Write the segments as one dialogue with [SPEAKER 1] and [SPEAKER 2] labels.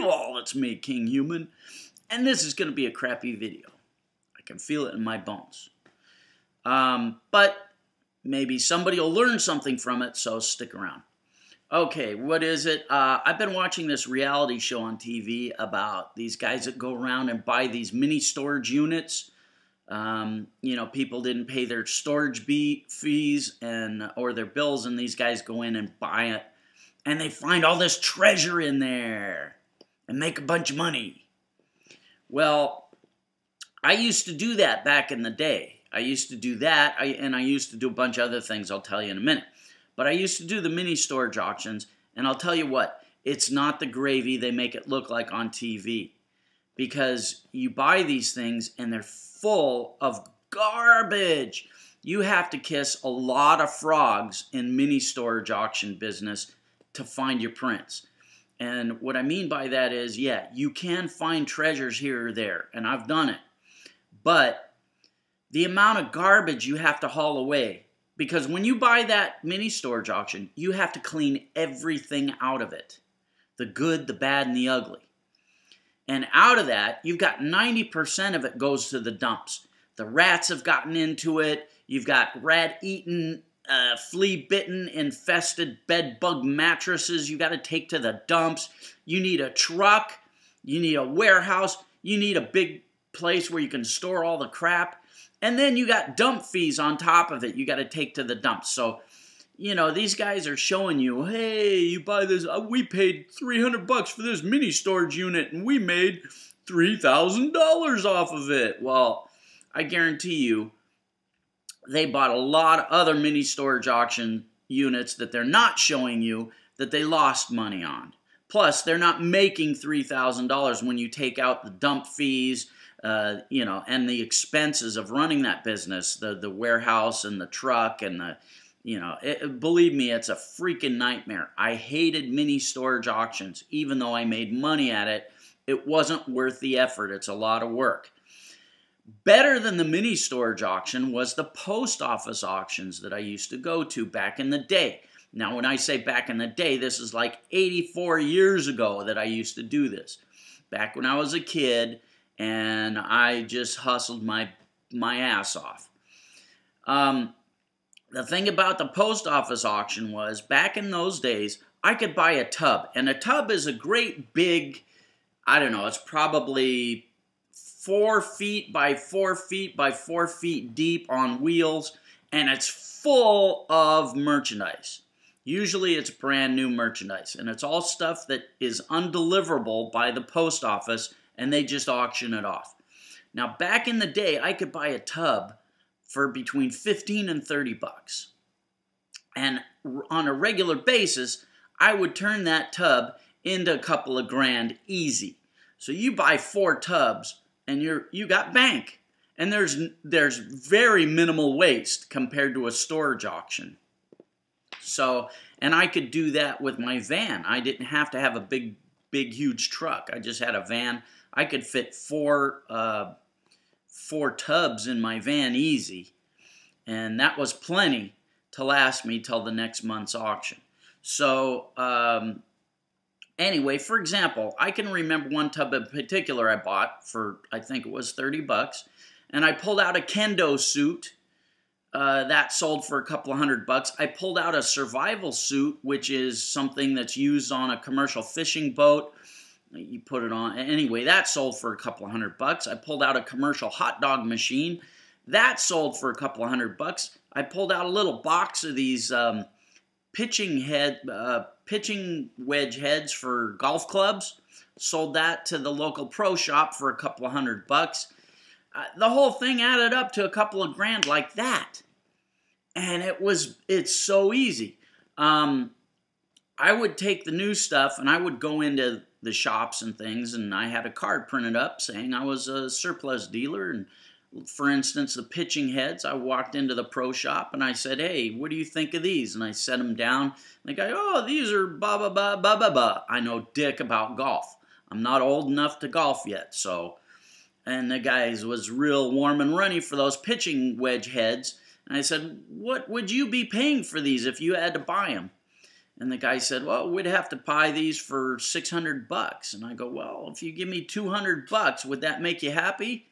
[SPEAKER 1] Kill all, it's me, Kinghuman. And this is going to be a crappy video. I can feel it in my bones. But maybe somebody will learn something from it, so stick around. Okay, what is it? I've been watching this reality show on TV about these guys that go around and buy these mini storage units. You know, people didn't pay their storage fees or their bills, and these guys go in and buy it. And they find all this treasure in there and make a bunch of money. Well, I used to do that back in the day. I used to do that, and I used to do a bunch of other things I'll tell you in a minute. But I used to do the mini storage auctions, and I'll tell you what, it's not the gravy they make it look like on TV. Because you buy these things, and they're full of garbage. You have to kiss a lot of frogs in mini storage auction business to find your prints. And what I mean by that is, yeah, you can find treasures here or there, and I've done it. But the amount of garbage you have to haul away, because when you buy that mini storage auction, you have to clean everything out of it. The good, the bad, and the ugly. And out of that, you've got 90% of it goes to the dumps. The rats have gotten into it. You've got rat-eaten, flea-bitten, infested bed bug mattresses you got to take to the dumps. You need a truck. You need a warehouse. You need a big place where you can store all the crap. And then you got dump fees on top of it you got to take to the dumps. So, you know, these guys are showing you, hey, you buy this, we paid $300 for this mini storage unit and we made $3,000 off of it. Well, I guarantee you, they bought a lot of other mini storage auction units that they're not showing you that they lost money on. Plus, they're not making $3,000 when you take out the dump fees, you know, and the expenses of running that business, the warehouse and the truck and the, you know, believe me, it's a freaking nightmare. I hated mini storage auctions. Even though I made money at it, it wasn't worth the effort. It's a lot of work. Better than the mini storage auction was the post office auctions that I used to go to back in the day. Now, when I say back in the day, this is like 84 years ago that I used to do this. Back when I was a kid, and I just hustled my ass off. The thing about the post office auction was, back in those days, I could buy a tub. And a tub is a great big, I don't know, it's probably 4 feet by 4 feet by 4 feet deep on wheels, and it's full of merchandise. Usually it's brand new merchandise, and it's all stuff that is undeliverable by the post office, and they just auction it off. Now, back in the day, I could buy a tub for between $15 and $30. And on a regular basis, I would turn that tub into a couple of grand easy. So you buy 4 tubs, and you got bank. And there's very minimal waste compared to a storage auction. So, and I could do that with my van. I didn't have to have a big, huge truck. I just had a van. I could fit 4 tubs in my van easy. And that was plenty to last me till the next month's auction. So, anyway, for example, I can remember one tub in particular I bought for, I think it was $30, and I pulled out a kendo suit that sold for a couple of $100. I pulled out a survival suit, which is something that's used on a commercial fishing boat. You put it on. Anyway, that sold for a couple of $100. I pulled out a commercial hot dog machine. That sold for a couple of $100. I pulled out a little box of these pitching wedge heads for golf clubs. Sold that to the local pro shop for a couple of $100. The whole thing added up to a couple of grand like that. And it's so easy. I would take the new stuff and I would go into the shops and things, and I had a card printed up saying I was a surplus dealer. And for instance, the pitching heads, I walked into the pro shop and I said, hey, what do you think of these? And I set them down. And the guy, oh, these are ba ba ba ba ba ba. I know dick about golf. I'm not old enough to golf yet, so. And the guy was real warm and runny for those pitching wedge heads. And I said, what would you be paying for these if you had to buy them? And the guy said, well, we'd have to buy these for $600. And I go, well, if you give me $200, would that make you happy?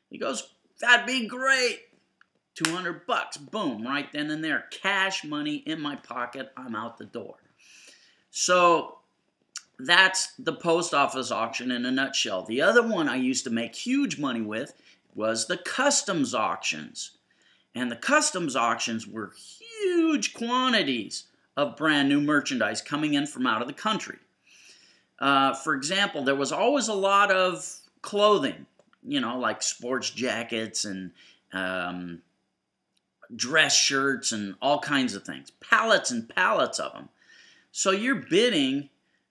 [SPEAKER 1] He goes, that'd be great. $200, boom, right then and there. Cash money in my pocket, I'm out the door. So that's the post office auction in a nutshell. The other one I used to make huge money with was the customs auctions. And the customs auctions were huge quantities of brand new merchandise coming in from out of the country. For example, there was always a lot of clothing, like sports jackets and dress shirts and all kinds of things. Pallets and pallets of them. So you're bidding,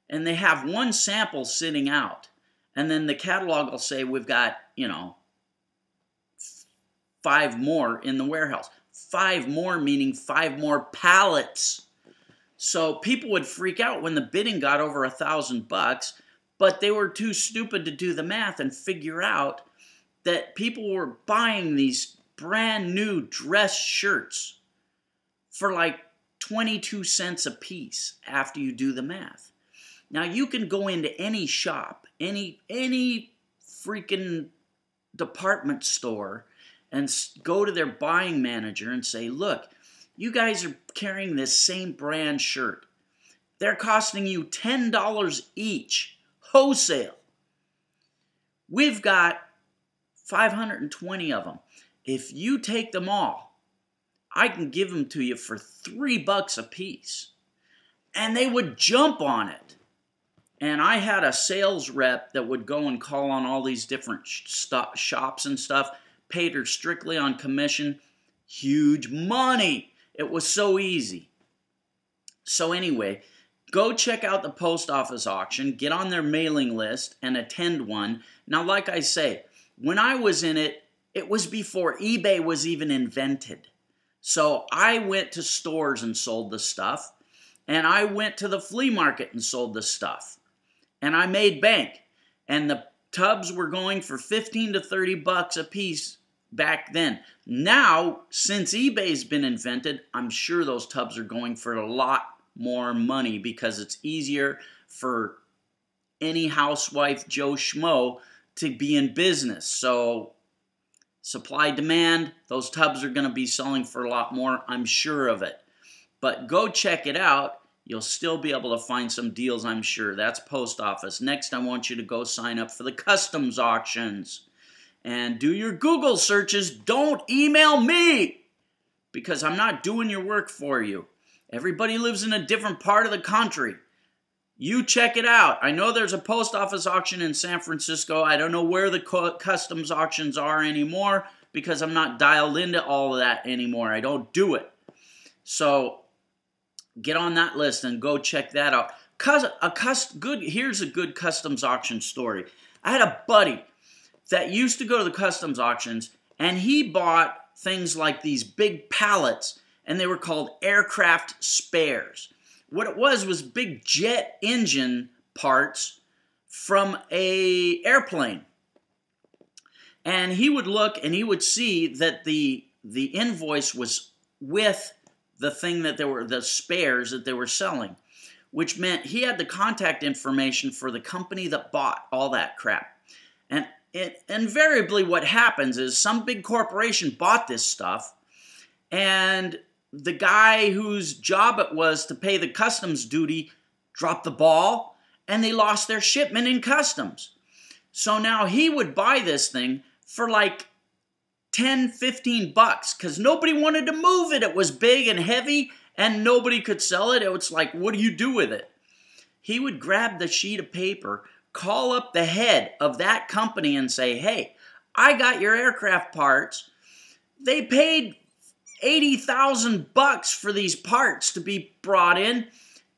[SPEAKER 1] and they have one sample sitting out. And then the catalog will say, we've got, 5 more in the warehouse. 5 more meaning 5 more pallets. So people would freak out when the bidding got over $1,000, but they were too stupid to do the math and figure out that people were buying these brand new dress shirts for like 22 cents a piece after you do the math. Now you can go into any shop, any freaking department store, and go to their buying manager and say, look, you guys are carrying this same brand shirt. They're costing you $10 each, wholesale. We've got 520 of them. If you take them all, I can give them to you for $3 a piece. And they would jump on it. And I had a sales rep that would go and call on all these different shops and stuff, paid her strictly on commission. Huge money. It was so easy. So anyway, go check out the post office auction, get on their mailing list, and attend one. Now, like I say, when I was in it, it was before eBay was even invented. So I went to stores and sold the stuff, and I went to the flea market and sold the stuff. And I made bank. And the tubs were going for $15 to $30 a piece back then. Now, since eBay's been invented, I'm sure those tubs are going for a lot more money because it's easier for any housewife Joe Schmo to be in business. So supply demand, those tubs are going to be selling for a lot more. I'm sure of it. But go check it out. You'll still be able to find some deals, I'm sure. That's post office. Next, I want you to go sign up for the customs auctions. And do your Google searches. Don't email me because I'm not doing your work for you. Everybody lives in a different part of the country. You check it out. I know there's a post office auction in San Francisco. I don't know where the customs auctions are anymore because I'm not dialed into all of that anymore. I don't do it. So get on that list and go check that out. Here's a good customs auction story. I had a buddy that used to go to the customs auctions, and he bought things like these big pallets, and they were called aircraft spares. What it was big jet engine parts from an airplane. And he would look and he would see that the invoice was with the thing that the spares that they were selling, which meant he had the contact information for the company that bought all that crap. And invariably what happens is some big corporation bought this stuff, and the guy whose job it was to pay the customs duty dropped the ball, and they lost their shipment in customs. So now he would buy this thing for like $10, $15 because nobody wanted to move it. It was big and heavy, and nobody could sell it. It was like, what do you do with it? He would grab the sheet of paper, call up the head of that company and say, hey, I got your aircraft parts. They paid $80,000 for these parts to be brought in,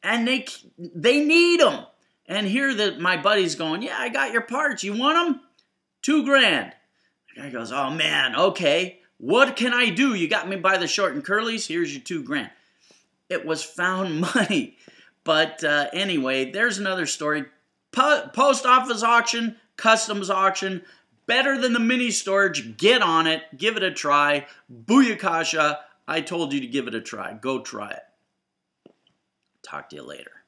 [SPEAKER 1] and they need them. And here my buddy's going, yeah, I got your parts. You want them? $2,000. The guy goes, oh man, okay. What can I do? You got me by the short and curlies. Here's your $2,000. It was found money. But anyway, there's another story. Post office auction, customs auction, better than the mini storage. Get on it. Give it a try. Booyakasha. I told you to give it a try. Go try it. Talk to you later.